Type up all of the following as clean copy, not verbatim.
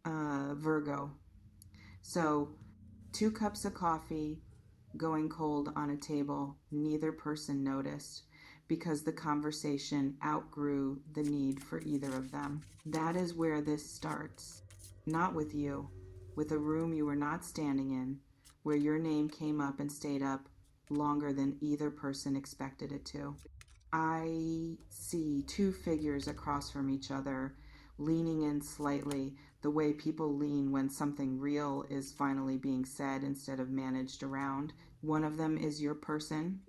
Virgo. So 2 cups of coffee going cold on a table, neither person noticed because the conversation outgrew the need for either of them. That is where this starts. Not with you, with a room you were not standing in, where your name came up and stayed up longer than either person expected it to. I see 2 figures across from each other, leaning in slightly, the way people lean when something real is finally being said instead of managed around. One of them is your person,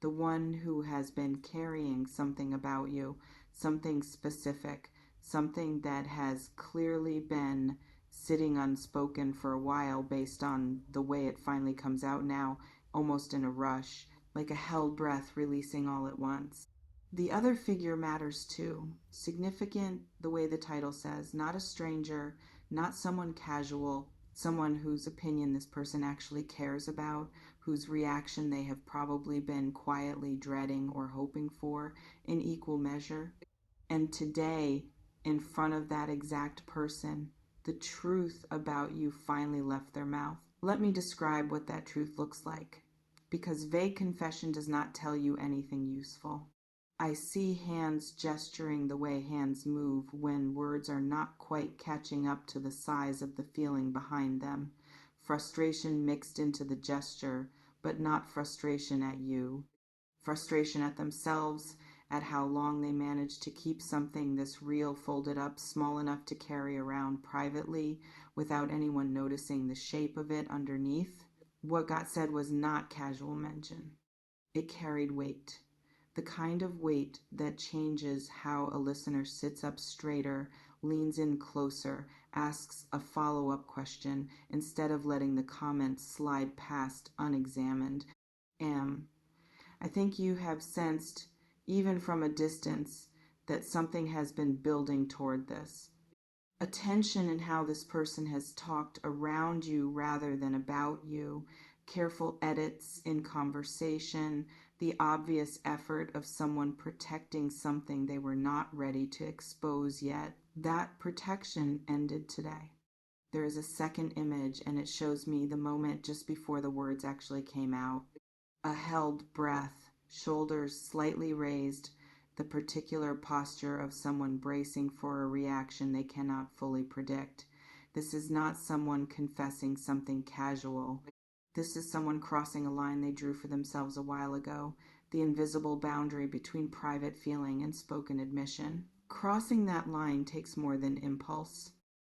the one who has been carrying something about you, something specific, something that has clearly been sitting unspoken for a while based on the way it finally comes out now, almost in a rush, like a held breath releasing all at once. The other figure matters too. Significant, the way the title says, not a stranger, not someone casual, someone whose opinion this person actually cares about, whose reaction they have probably been quietly dreading or hoping for in equal measure. And today, in front of that exact person, the truth about you finally left their mouth. Let me describe what that truth looks like, because vague confession does not tell you anything useful. I see hands gesturing the way hands move when words are not quite catching up to the size of the feeling behind them. Frustration mixed into the gesture, but not frustration at you. Frustration at themselves, at how long they managed to keep something this real folded up small enough to carry around privately without anyone noticing the shape of it underneath. What got said was not casual mention. It carried weight. The kind of weight that changes how a listener sits up straighter, leans in closer, asks a follow-up question instead of letting the comments slide past unexamined. I think you have sensed, even from a distance, that something has been building toward this. A tension in how this person has talked around you rather than about you, careful edits in conversation, the obvious effort of someone protecting something they were not ready to expose yet. That protection ended today. There is a second image, and it shows me the moment just before the words actually came out. A held breath, shoulders slightly raised, the particular posture of someone bracing for a reaction they cannot fully predict. This is not someone confessing something casual. This is someone crossing a line they drew for themselves a while ago, the invisible boundary between private feeling and spoken admission. Crossing that line takes more than impulse.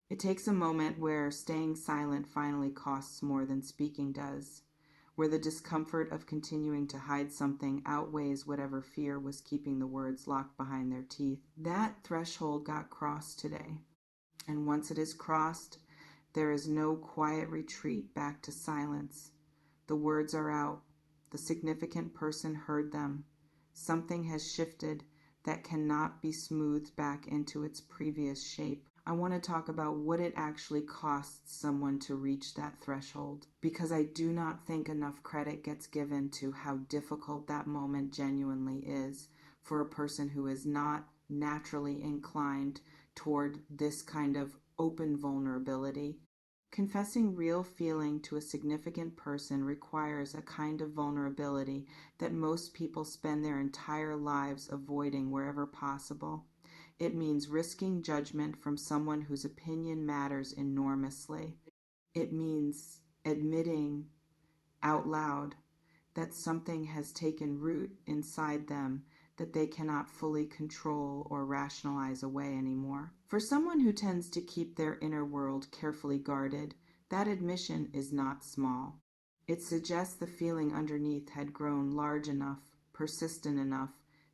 It takes a moment where staying silent finally costs more than speaking does, where the discomfort of continuing to hide something outweighs whatever fear was keeping the words locked behind their teeth. That threshold got crossed today. And once it is crossed, there is no quiet retreat back to silence. The words are out. The significant person heard them. Something has shifted that cannot be smoothed back into its previous shape. I want to talk about what it actually costs someone to reach that threshold, because I do not think enough credit gets given to how difficult that moment genuinely is for a person who is not naturally inclined toward this kind of open vulnerability. Confessing real feeling to a significant person requires a kind of vulnerability that most people spend their entire lives avoiding wherever possible. It means risking judgment from someone whose opinion matters enormously. It means admitting out loud that something has taken root inside them that they cannot fully control or rationalize away anymore. For someone who tends to keep their inner world carefully guarded, that admission is not small. It suggests the feeling underneath had grown large enough, persistent enough,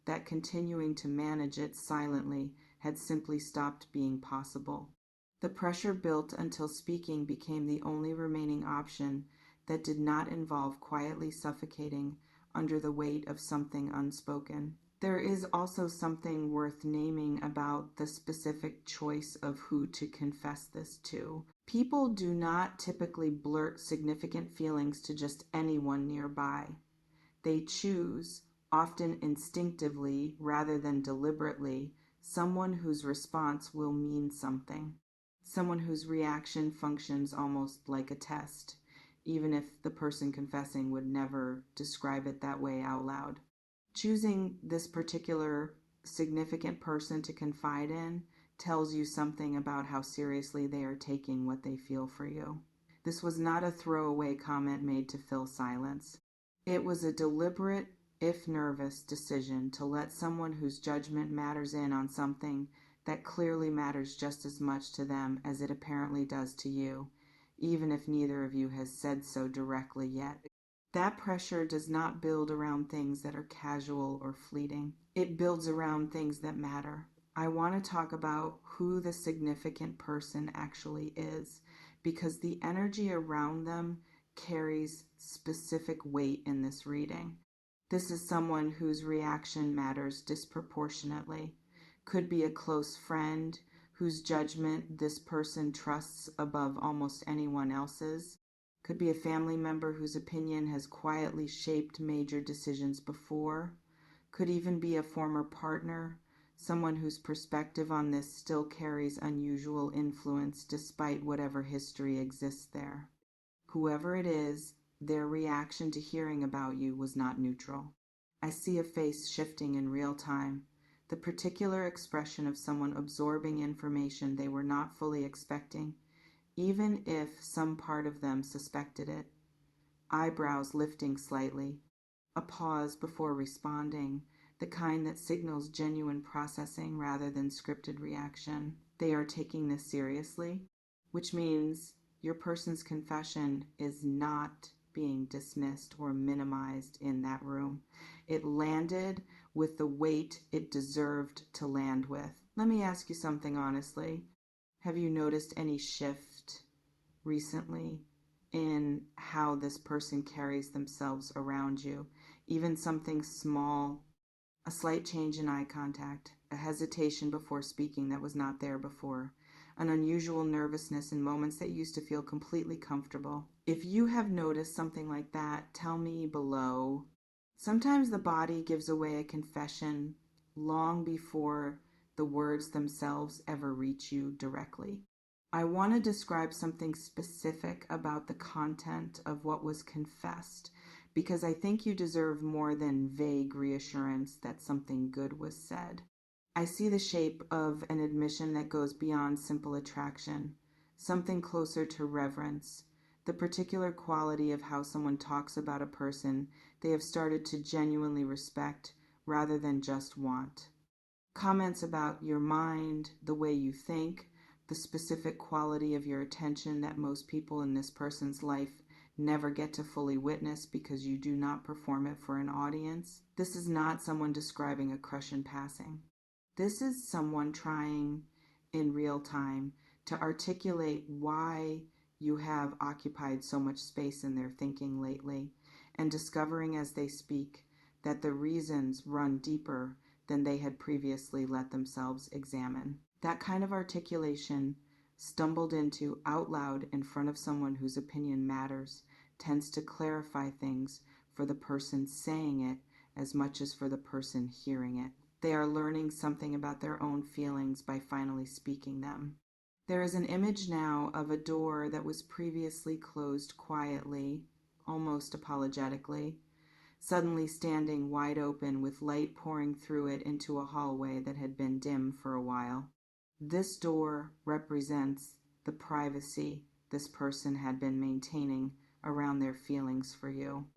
that continuing to manage it silently had simply stopped being possible. The pressure built until speaking became the only remaining option that did not involve quietly suffocating under the weight of something unspoken. There is also something worth naming about the specific choice of who to confess this to. People do not typically blurt significant feelings to just anyone nearby. They choose, often instinctively rather than deliberately, someone whose response will mean something. someone whose reaction functions almost like a test, even if the person confessing would never describe it that way out loud. Choosing this particular significant person to confide in tells you something about how seriously they are taking what they feel for you. This was not a throwaway comment made to fill silence. It was a deliberate, if nervous, decision to let someone whose judgment matters in on something that clearly matters just as much to them as it apparently does to you, even if neither of you has said so directly yet. That pressure does not build around things that are casual or fleeting. It builds around things that matter. I want to talk about who the significant person actually is, because the energy around them carries specific weight in this reading. This is someone whose reaction matters disproportionately. Could be a close friend whose judgment this person trusts above almost anyone else's. Could be a family member whose opinion has quietly shaped major decisions before. Could even be a former partner, someone whose perspective on this still carries unusual influence despite whatever history exists there. Whoever it is, their reaction to hearing about you was not neutral. I see a face shifting in real time, the particular expression of someone absorbing information they were not fully expecting, even if some part of them suspected it. Eyebrows lifting slightly, a pause before responding, the kind that signals genuine processing rather than scripted reaction. They are taking this seriously, which means your person's confession is not being dismissed or minimized in that room. It landed with the weight it deserved to land with. Let me ask you something honestly. Have you noticed any shift recently in how this person carries themselves around you? Even something small, a slight change in eye contact, a hesitation before speaking that was not there before, an unusual nervousness in moments that used to feel completely comfortable. If you have noticed something like that, tell me below. Sometimes the body gives away a confession long before the words themselves ever reach you directly. I want to describe something specific about the content of what was confessed, because I think you deserve more than vague reassurance that something good was said. I see the shape of an admission that goes beyond simple attraction, something closer to reverence, the particular quality of how someone talks about a person they have started to genuinely respect rather than just want. Comments about your mind, the way you think, the specific quality of your attention that most people in this person's life never get to fully witness because you do not perform it for an audience. This is not someone describing a crush in passing. This is someone trying in real time to articulate why you have occupied so much space in their thinking lately, and discovering as they speak that the reasons run deeper than they had previously let themselves examine. That kind of articulation, stumbled into out loud in front of someone whose opinion matters, tends to clarify things for the person saying it as much as for the person hearing it. They are learning something about their own feelings by finally speaking them. There is an image now of a door that was previously closed quietly, almost apologetically, suddenly standing wide open with light pouring through it into a hallway that had been dim for a while. This door represents the privacy this person had been maintaining around their feelings for you.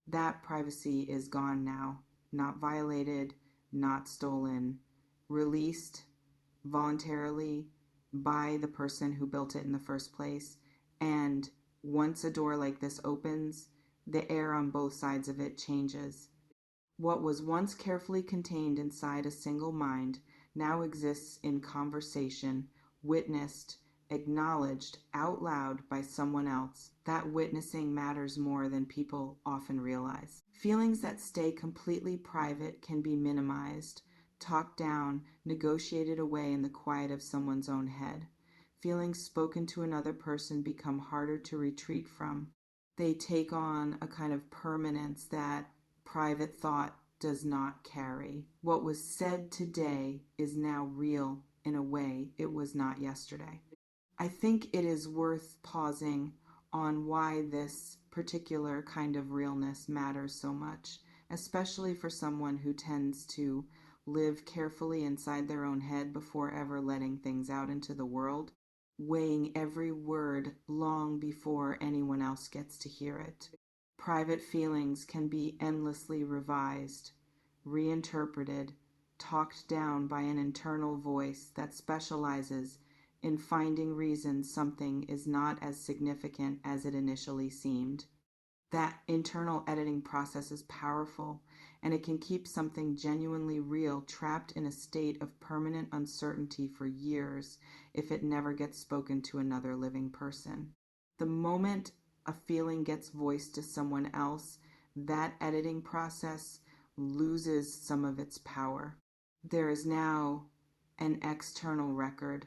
That privacy is gone now, not violated, not stolen, released voluntarily by the person who built it in the first place. And once a door like this opens, the air on both sides of it changes. What was once carefully contained inside a single mind now exists in conversation, witnessed, acknowledged out loud by someone else. That witnessing matters more than people often realize. Feelings that stay completely private can be minimized, talked down, negotiated away in the quiet of someone's own head. Feelings spoken to another person become harder to retreat from. They take on a kind of permanence that private thought does not carry. What was said today is now real in a way it was not yesterday. I think it is worth pausing on why this particular kind of realness matters so much, especially for someone who tends to live carefully inside their own head before ever letting things out into the world, weighing every word long before anyone else gets to hear it. Private feelings can be endlessly revised, reinterpreted, talked down by an internal voice that specializes in finding reasons something is not as significant as it initially seemed. That internal editing process is powerful, and it can keep something genuinely real trapped in a state of permanent uncertainty for years if it never gets spoken to another living person. The moment a feeling gets voiced to someone else, that editing process loses some of its power. There is now an external record,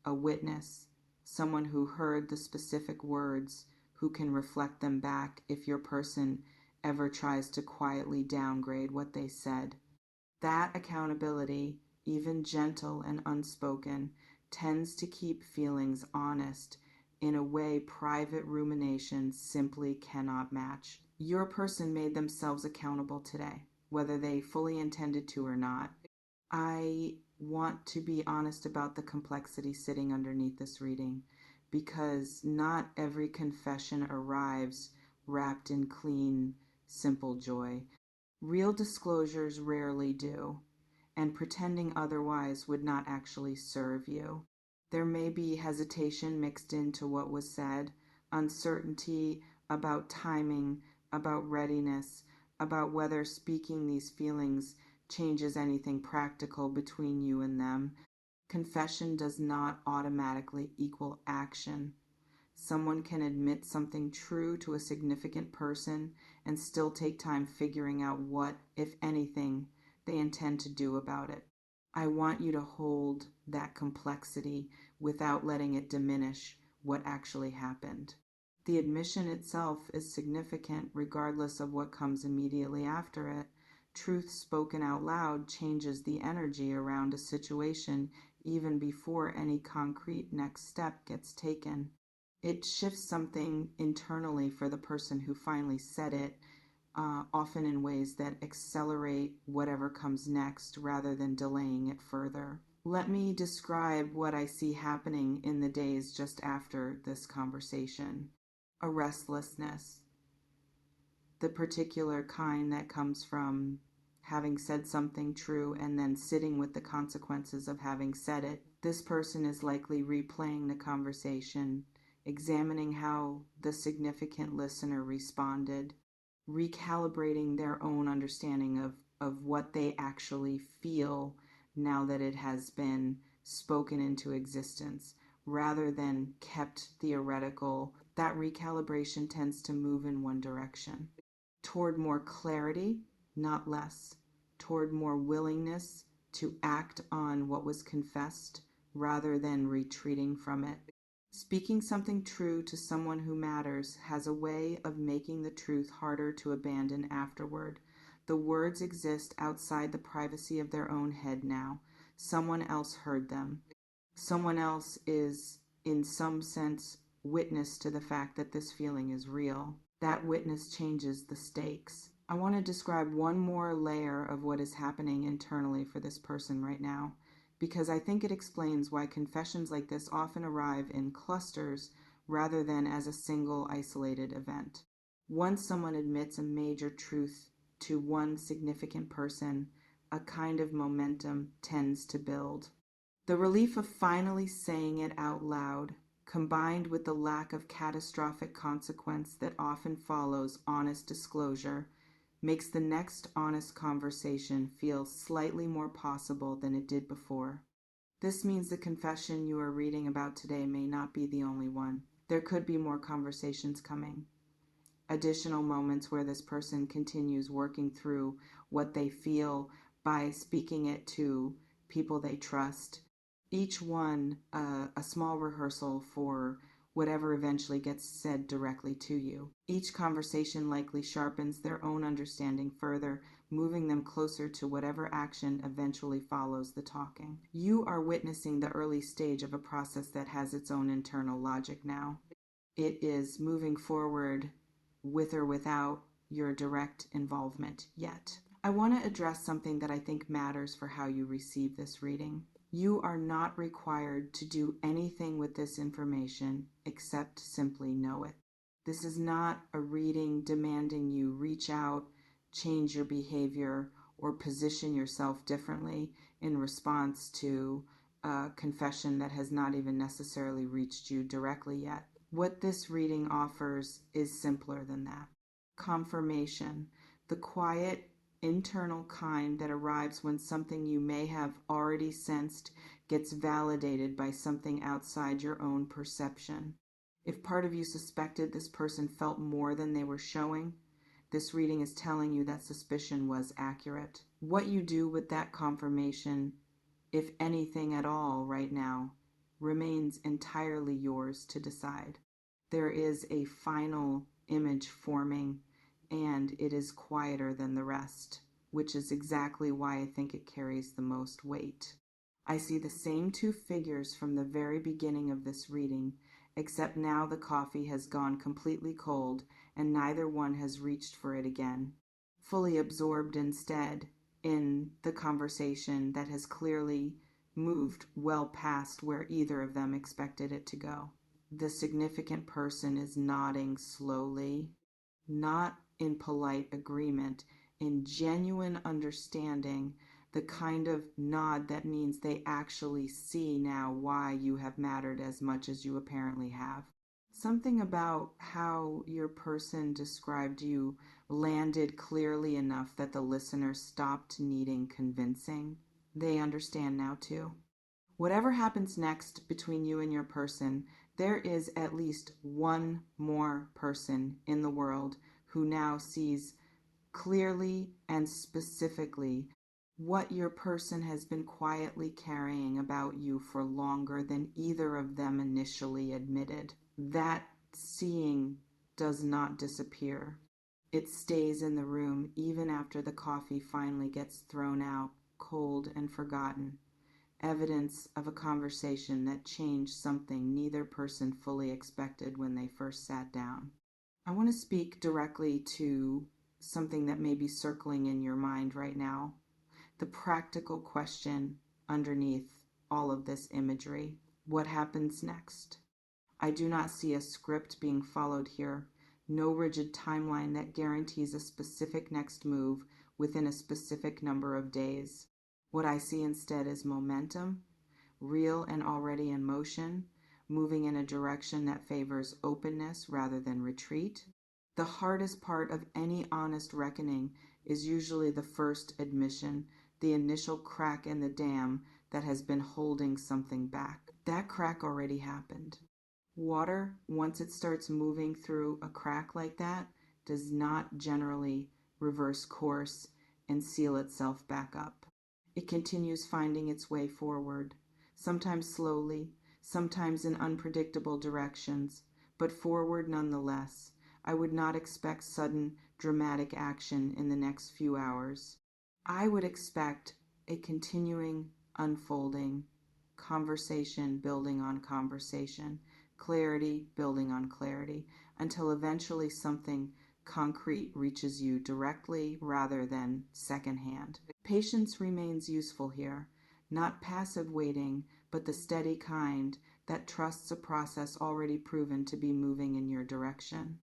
a witness, someone who heard the specific words, who can reflect them back if your person ever tries to quietly downgrade what they said. That accountability, even gentle and unspoken, tends to keep feelings honest in a way private rumination simply cannot match. Your person made themselves accountable today, whether they fully intended to or not. I want to be honest about the complexity sitting underneath this reading, because not every confession arrives wrapped in clean, simple joy. Real disclosures rarely do, and pretending otherwise would not actually serve you. There may be hesitation mixed into what was said, uncertainty about timing, about readiness, about whether speaking these feelings changes anything practical between you and them. Confession does not automatically equal action. Someone can admit something true to a significant person and still take time figuring out what, if anything, they intend to do about it. I want you to hold that complexity without letting it diminish what actually happened. The admission itself is significant regardless of what comes immediately after it. Truth spoken out loud changes the energy around a situation even before any concrete next step gets taken. It shifts something internally for the person who finally said it, often in ways that accelerate whatever comes next rather than delaying it further. Let me describe what I see happening in the days just after this conversation. A restlessness, the particular kind that comes from having said something true and then sitting with the consequences of having said it. This person is likely replaying the conversation, examining how the significant listener responded, recalibrating their own understanding of what they actually feel now that it has been spoken into existence, rather than kept theoretical. That recalibration tends to move in one direction, toward more clarity, not less, toward more willingness to act on what was confessed rather than retreating from it. Speaking something true to someone who matters has a way of making the truth harder to abandon afterward. The words exist outside the privacy of their own head now. Someone else heard them. Someone else is, in some sense, witness to the fact that this feeling is real. That witness changes the stakes. I want to describe one more layer of what is happening internally for this person right now, because I think it explains why confessions like this often arrive in clusters rather than as a single isolated event. Once someone admits a major truth to one significant person, a kind of momentum tends to build. The relief of finally saying it out loud, combined with the lack of catastrophic consequence that often follows honest disclosure, makes the next honest conversation feel slightly more possible than it did before. This means the confession you are reading about today may not be the only one. There could be more conversations coming. Additional moments where this person continues working through what they feel by speaking it to people they trust. Each one a small rehearsal for whatever eventually gets said directly to you. Each conversation likely sharpens their own understanding further, moving them closer to whatever action eventually follows the talking. You are witnessing the early stage of a process that has its own internal logic now. It is moving forward with or without your direct involvement yet. I want to address something that I think matters for how you receive this reading. You are not required to do anything with this information except simply know it. This is not a reading demanding you reach out, change your behavior, or position yourself differently in response to a confession that has not even necessarily reached you directly yet. What this reading offers is simpler than that. Confirmation, the quiet, internal kind that arrives when something you may have already sensed gets validated by something outside your own perception. If part of you suspected this person felt more than they were showing, this reading is telling you that suspicion was accurate. What you do with that confirmation, if anything at all right now, remains entirely yours to decide. There is a final image forming, and it is quieter than the rest, which is exactly why I think it carries the most weight. I see the same two figures from the very beginning of this reading, except now the coffee has gone completely cold and neither one has reached for it again, fully absorbed instead in the conversation that has clearly moved well past where either of them expected it to go. The significant person is nodding slowly, not in polite agreement, in genuine understanding, the kind of nod that means they actually see now why you have mattered as much as you apparently have. Something about how your person described you landed clearly enough that the listener stopped needing convincing. They understand now too. Whatever happens next between you and your person, there is at least one more person in the world who now sees clearly and specifically what your person has been quietly carrying about you for longer than either of them initially admitted. That seeing does not disappear. It stays in the room even after the coffee finally gets thrown out, cold and forgotten. Evidence of a conversation that changed something neither person fully expected when they first sat down. I want to speak directly to something that may be circling in your mind right now. The practical question underneath all of this imagery. What happens next? I do not see a script being followed here, no rigid timeline that guarantees a specific next move within a specific number of days. What I see instead is momentum, real and already in motion, moving in a direction that favors openness rather than retreat. The hardest part of any honest reckoning is usually the first admission, the initial crack in the dam that has been holding something back. That crack already happened. Water, once it starts moving through a crack like that, does not generally reverse course and seal itself back up. It continues finding its way forward, sometimes slowly, sometimes in unpredictable directions, but forward nonetheless. I would not expect sudden, dramatic action in the next few hours. I would expect a continuing unfolding, conversation building on conversation, clarity building on clarity, until eventually something concrete reaches you directly rather than secondhand. Patience remains useful here, not passive waiting, but the steady kind that trusts a process already proven to be moving in your direction.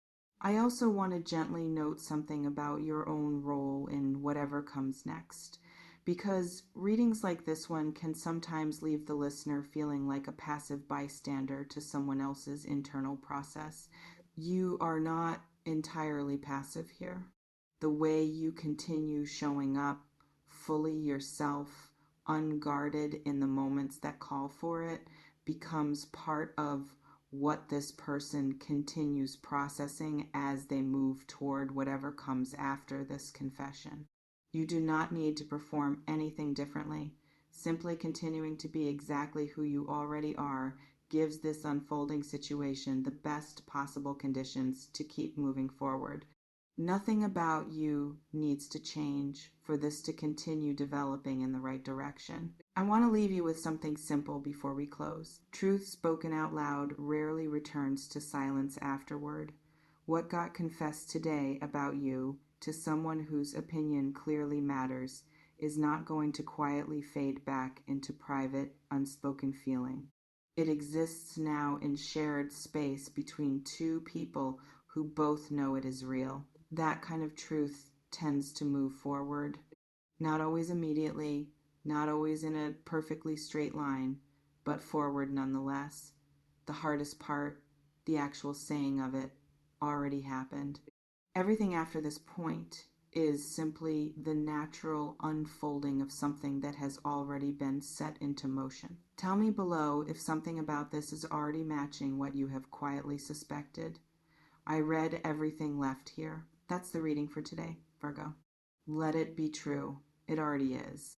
I also want to gently note something about your own role in whatever comes next, because readings like this one can sometimes leave the listener feeling like a passive bystander to someone else's internal process. You are not entirely passive here. The way you continue showing up fully yourself, unguarded in the moments that call for it, becomes part of what this person continues processing as they move toward whatever comes after this confession. You do not need to perform anything differently. Simply continuing to be exactly who you already are gives this unfolding situation the best possible conditions to keep moving forward. Nothing about you needs to change for this to continue developing in the right direction. I want to leave you with something simple before we close. Truth spoken out loud rarely returns to silence afterward. What got confessed today about you to someone whose opinion clearly matters is not going to quietly fade back into private, unspoken feeling. It exists now in shared space between two people who both know it is real. That kind of truth tends to move forward. Not always immediately, not always in a perfectly straight line, but forward nonetheless. The hardest part, the actual saying of it, already happened. Everything after this point is simply the natural unfolding of something that has already been set into motion. Tell me below if something about this is already matching what you have quietly suspected. I read everything left here. That's the reading for today, Virgo. Let it be true. It already is.